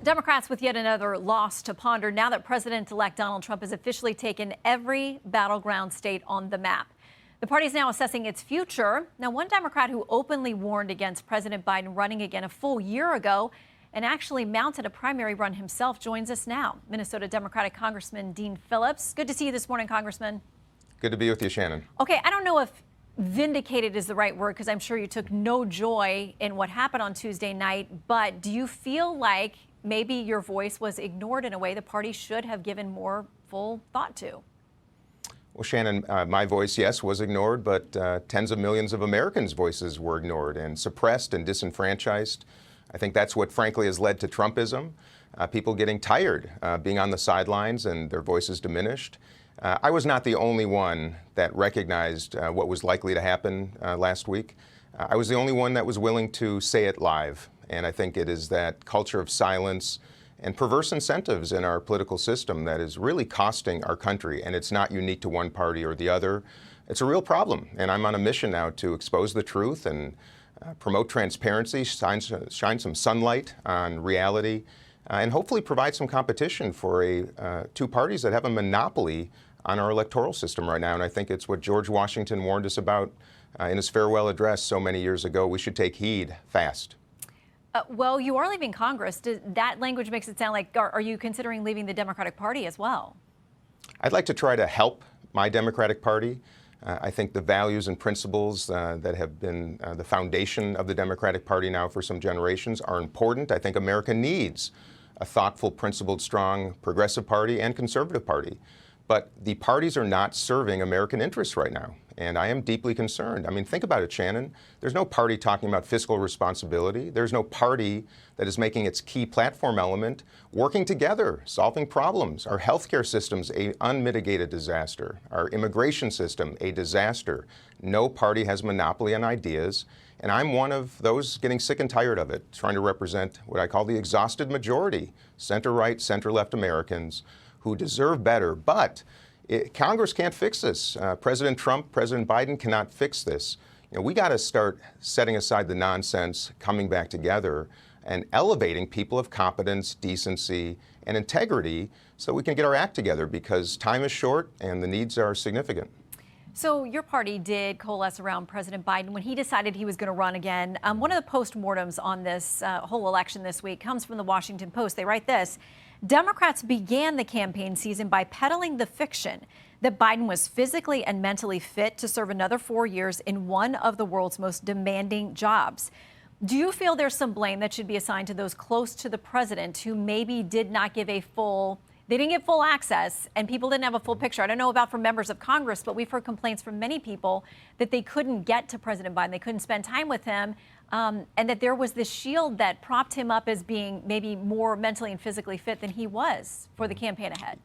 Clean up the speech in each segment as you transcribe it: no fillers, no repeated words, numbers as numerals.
Democrats with yet another loss to ponder now that President-elect Donald Trump has officially taken every battleground state on the map. The party is now assessing its future. Now, one Democrat who openly warned against President Biden running again a full year ago and actually mounted a primary run himself joins us now. Minnesota Democratic Congressman Dean Phillips. Good to see you this morning, Congressman. Good to be with you, Shannon. Okay, I don't know if vindicated is the right word because I'm sure you took no joy in what happened on Tuesday night, but do you feel like maybe your voice was ignored in a way the party should have given more full thought to? Well, Shannon, my voice, yes, was ignored, but tens of millions of Americans' voices were ignored and suppressed and disenfranchised. I think that's what, frankly, has led to Trumpism, people getting tired, being on the sidelines and their voices diminished. I was not the only one that recognized what was likely to happen last week. I was the only one that was willing to say it live. And I think it is that culture of silence and perverse incentives in our political system that is really costing our country. And it's not unique to one party or the other. It's a real problem. And I'm on a mission now to expose the truth and promote transparency, shine some sunlight on reality, and hopefully provide some competition for two parties that have a monopoly on our electoral system right now. And I think it's what George Washington warned us about in his farewell address so many years ago. We should take heed fast. Well, you are leaving Congress. That language makes it sound like, are you considering leaving the Democratic Party as well? I'd like to try to help my Democratic Party. I think the values and principles that have been the foundation of the Democratic Party now for some generations are important. I think America needs a thoughtful, principled, strong progressive party and conservative party. But the parties are not serving American interests right now. And I am deeply concerned. I mean, think about it, Shannon. There's no party talking about fiscal responsibility. There's no party that is making its key platform element working together, solving problems. Our healthcare system's an unmitigated disaster. Our immigration system, a disaster. No party has monopoly on ideas. And I'm one of those getting sick and tired of it, trying to represent what I call the exhausted majority, center-right, center-left Americans who deserve better. But Congress can't fix this. President Trump, President Biden cannot fix this. We got to start setting aside the nonsense, coming back together, and elevating people of competence, decency, and integrity so we can get our act together because time is short and the needs are significant. So your party did coalesce around President Biden when he decided he was going to run again. One of the postmortems on this whole election this week comes from the Washington Post. They write this: Democrats began the campaign season by peddling the fiction that Biden was physically and mentally fit to serve another 4 years in one of the world's most demanding jobs. Do you feel there's some blame that should be assigned to those close to the president who maybe did not give they didn't get full access and people didn't have a full picture? I don't know about from members of Congress, but we've heard complaints from many people that they couldn't get to President Biden. They couldn't spend time with him. And that there was this shield that propped him up as being maybe more mentally and physically fit than he was for the campaign ahead.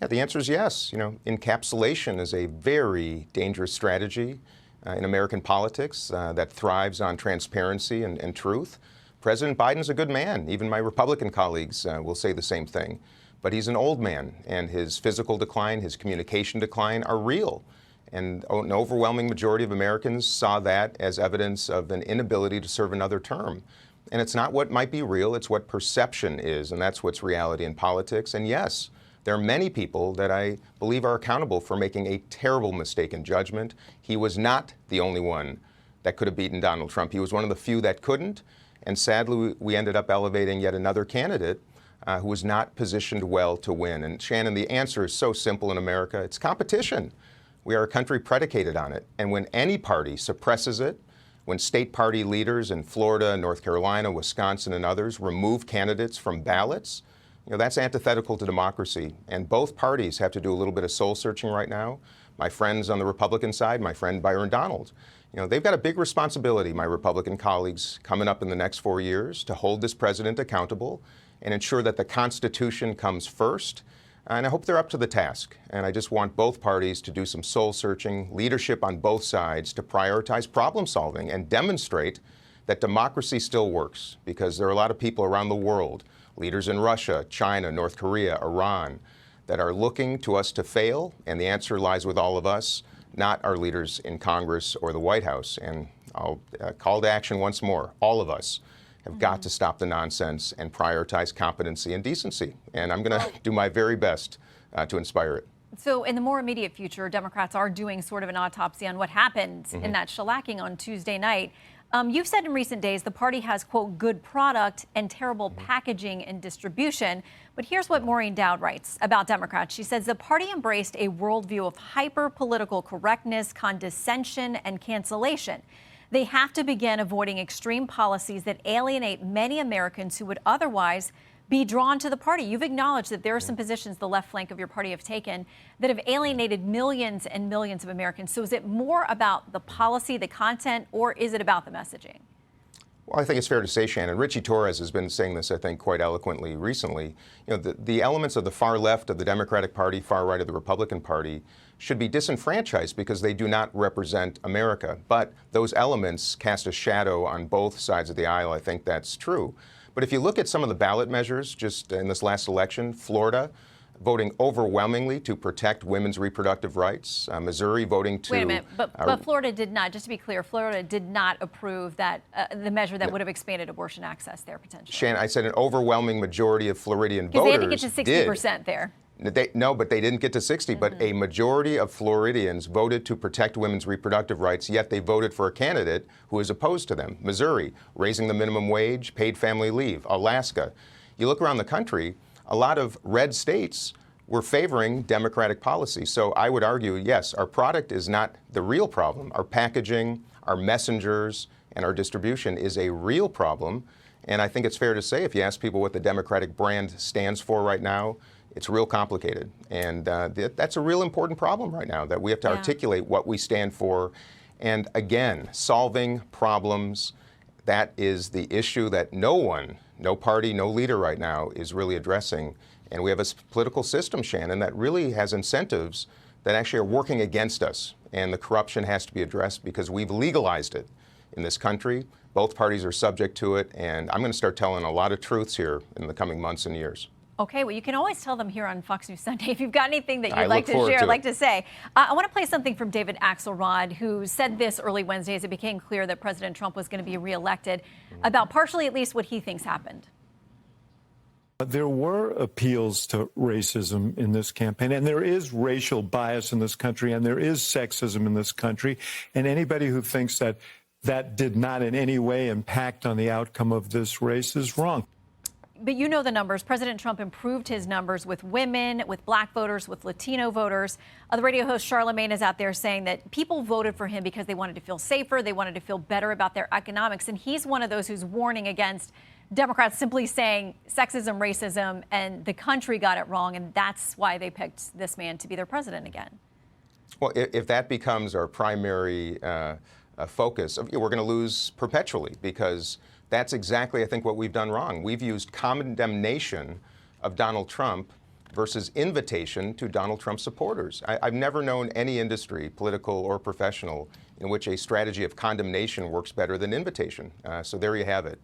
Yeah, the answer is yes. Encapsulation is a very dangerous strategy in American politics that thrives on transparency and truth. President Biden's a good man. Even my Republican colleagues will say the same thing. But he's an old man, and his physical decline, his communication decline are real. And an overwhelming majority of Americans saw that as evidence of an inability to serve another term. And it's not what might be real, it's what perception is, and that's what's reality in politics. And yes, there are many people that I believe are accountable for making a terrible mistake in judgment. He was not the only one that could have beaten Donald Trump. He was one of the few that couldn't. And sadly, we ended up elevating yet another candidate who was not positioned well to win. And Shannon, the answer is so simple in America. It's competition. We are a country predicated on it. And when any party suppresses it, when state party leaders in Florida, North Carolina, Wisconsin, and others remove candidates from ballots, that's antithetical to democracy. And both parties have to do a little bit of soul searching right now. My friends on the Republican side, my friend Byron Donald, they've got a big responsibility, my Republican colleagues, coming up in the next 4 years to hold this president accountable and ensure that the Constitution comes first. And I hope they're up to the task. And I just want both parties to do some soul searching, leadership on both sides to prioritize problem solving and demonstrate that democracy still works, because there are a lot of people around the world, leaders in Russia, China, North Korea, Iran, that are looking to us to fail. And the answer lies with all of us, not our leaders in Congress or the White House. And I'll call to action once more, all of us have got to stop the nonsense and prioritize competency and decency. And I'm going to do my very best to inspire it. So in the more immediate future, Democrats are doing sort of an autopsy on what happened in that shellacking on Tuesday night. You've said in recent days the party has, quote, good product and terrible packaging and distribution. But here's what Maureen Dowd writes about Democrats. She says the party embraced a worldview of hyper-political correctness, condescension, and cancellation. They have to begin avoiding extreme policies that alienate many Americans who would otherwise be drawn to the party. You've acknowledged that there are some positions the left flank of your party have taken that have alienated millions and millions of Americans. So is it more about the policy, the content, or is it about the messaging? Well, I think it's fair to say, Shannon, Richie Torres has been saying this, I think, quite eloquently recently. You know, the elements of the far left of the Democratic Party, far right of the Republican Party, should be disenfranchised because they do not represent America. But those elements cast a shadow on both sides of the aisle. I think that's true. But if you look at some of the ballot measures just in this last election, Florida voting overwhelmingly to protect women's reproductive rights, Missouri voting to... Wait a minute, but Florida did not, just to be clear, Florida did not approve that the measure that would have expanded abortion access there potentially. Shannon, I said an overwhelming majority of Floridian voters because they had to get to 60% there. No, but they didn't get to 60. But a majority of Floridians voted to protect women's reproductive rights, yet they voted for a candidate who is opposed to them. Missouri, raising the minimum wage, paid family leave. Alaska. You look around the country, a lot of red states were favoring Democratic policy. So I would argue, yes, our product is not the real problem. Our packaging, our messengers, and our distribution is a real problem. And I think it's fair to say, if you ask people what the Democratic brand stands for right now, it's real complicated. And that's a real important problem right now, that we have to articulate what we stand for. And again, solving problems, that is the issue that no one, no party, no leader right now is really addressing. And we have a political system, Shannon, that really has incentives that actually are working against us. And the corruption has to be addressed because we've legalized it in this country. Both parties are subject to it. And I'm going to start telling a lot of truths here in the coming months and years. Okay, well, you can always tell them here on Fox News Sunday if you've got anything that you'd like to share, like to say. I want to play something from David Axelrod, who said this early Wednesday as it became clear that President Trump was going to be reelected, about partially at least what he thinks happened. There were appeals to racism in this campaign, and there is racial bias in this country, and there is sexism in this country. And anybody who thinks that that did not in any way impact on the outcome of this race is wrong. But you know the numbers. President Trump improved his numbers with women, with black voters, with Latino voters. The radio host Charlemagne is out there saying that people voted for him because they wanted to feel safer, they wanted to feel better about their economics. And he's one of those who's warning against Democrats simply saying sexism, racism, and the country got it wrong. And that's why they picked this man to be their president again. Well, if that becomes our primary focus, we're going to lose perpetually, because that's exactly, I think, what we've done wrong. We've used condemnation of Donald Trump versus invitation to Donald Trump supporters. I've never known any industry, political or professional, in which a strategy of condemnation works better than invitation. So there you have it.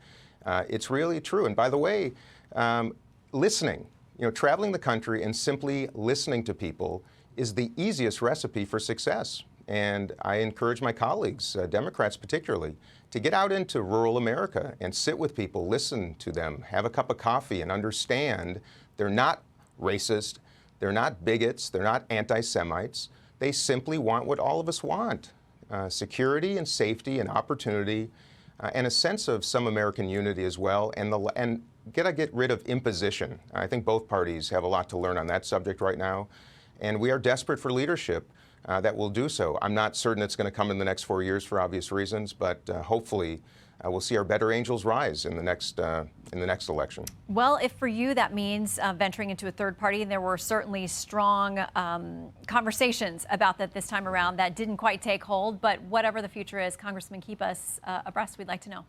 It's really true. And by the way, listening, traveling the country and simply listening to people is the easiest recipe for success. And I encourage my colleagues, Democrats particularly, to get out into rural America and sit with people, listen to them, have a cup of coffee, and understand they're not racist, they're not bigots, they're not anti-Semites. They simply want what all of us want, security and safety and opportunity, and a sense of some American unity as well, and get rid of imposition. I think both parties have a lot to learn on that subject right now, and we are desperate for leadership that will do so. I'm not certain it's going to come in the next 4 years for obvious reasons, but hopefully we'll see our better angels rise in the next election. Well, if for you that means venturing into a third party, and there were certainly strong conversations about that this time around that didn't quite take hold, but whatever the future is, Congressman, keep us abreast. We'd like to know.